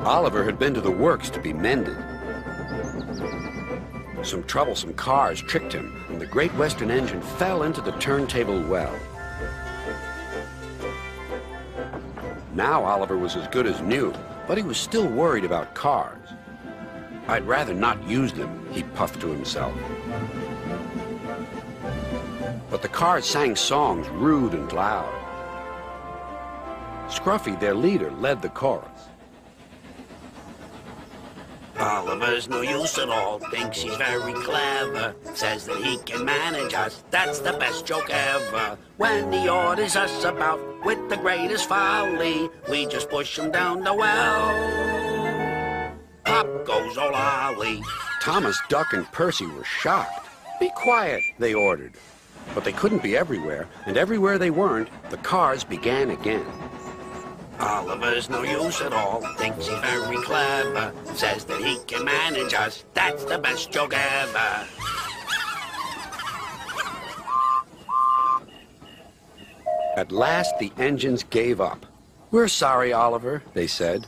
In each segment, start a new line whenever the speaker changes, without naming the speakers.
Oliver had been to the works to be mended. Some troublesome cars tricked him, and the Great Western engine fell into the turntable well. Now Oliver was as good as new, but he was still worried about cars. "I'd rather not use them," he puffed to himself. But the cars sang songs rude and loud. Scruffy, their leader, led the chorus.
Oliver's no use at all, thinks he's very clever, says that he can manage us, that's the best joke ever. When he orders us about with the greatest folly, we just push him down the well. Pop goes old Ollie.
Thomas, Duck, and Percy were shocked. "Be quiet," they ordered. But they couldn't be everywhere, and everywhere they weren't, the cars began again.
Oliver's no use at all, thinks he's very clever, says that he can manage us, that's the best joke ever.
At last, the engines gave up. "We're sorry, Oliver," they said.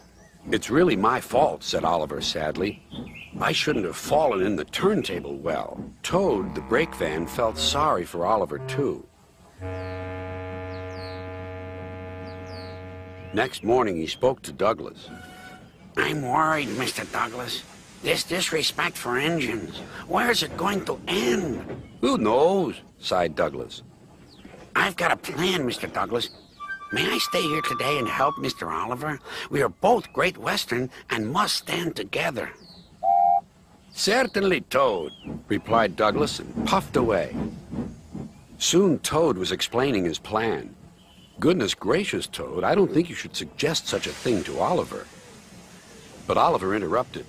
"It's really my fault," said Oliver sadly. "I shouldn't have fallen in the turntable well." Toad, the brake van, felt sorry for Oliver, too. Next morning, he spoke to Douglas.
"I'm worried, Mr. Douglas. This disrespect for engines, where's it going to end?"
"Who knows?" sighed Douglas.
"I've got a plan, Mr. Douglas. May I stay here today and help Mr. Oliver? We are both Great Western and must stand together."
"Certainly, Toad," replied Douglas and puffed away. Soon Toad was explaining his plan. "Goodness gracious, Toad, I don't think you should suggest such a thing to Oliver." But Oliver interrupted.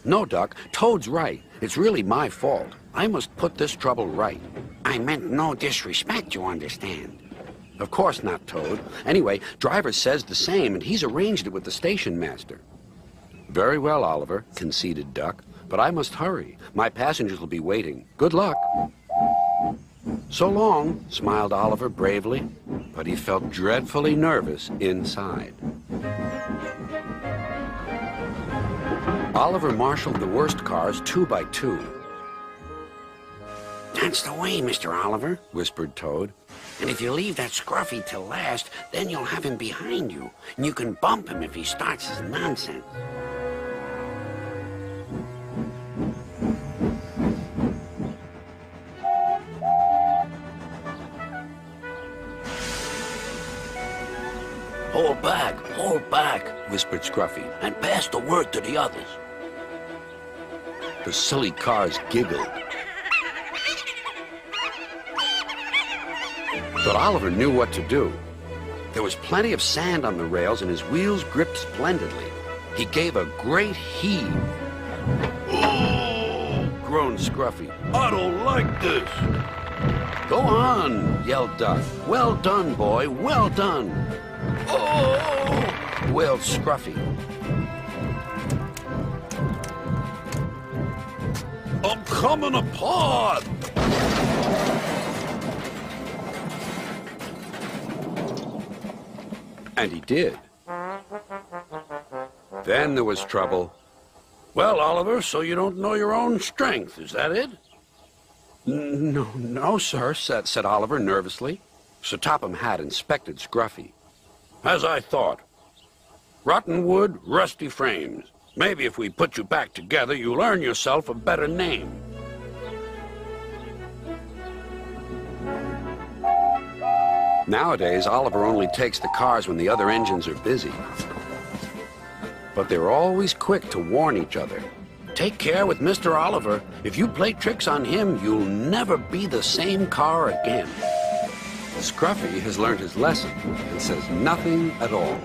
"No, Duck, Toad's right. It's really my fault. I must put this trouble right."
"I meant no disrespect, you understand."
"Of course not, Toad. Anyway, driver says the same, and he's arranged it with the station master." "Very well, Oliver," conceded Duck, "but I must hurry. My passengers will be waiting. Good luck." "So long," smiled Oliver bravely, but he felt dreadfully nervous inside. Oliver marshaled the worst cars 2 by 2.
"That's the way, Mr. Oliver,"
whispered Toad.
"And if you leave that Scruffy till last, then you'll have him behind you, and you can bump him if he starts his nonsense." Hold back," whispered Scruffy, "and pass the word to the others."
The silly cars giggled. But Oliver knew what to do. There was plenty of sand on the rails, and his wheels gripped splendidly. He gave a great heave. "Oh!" groaned Scruffy. "I don't like this." "Go on," yelled Duck. "Well done, boy, well done." "Oh!" wailed Scruffy. "I'm coming apart!" And he did. Then there was trouble. "Well, Oliver, so you don't know your own strength, is that it?" No, sir," said Oliver nervously. Sir Topham Hatt inspected Scruffy. "As I thought. Rotten wood, rusty frames. Maybe if we put you back together, you'll earn yourself a better name." Nowadays, Oliver only takes the cars when the other engines are busy. But they're always quick to warn each other. "Take care with Mr. Oliver. If you play tricks on him, you'll never be the same car again." Scruffy has learned his lesson and says nothing at all.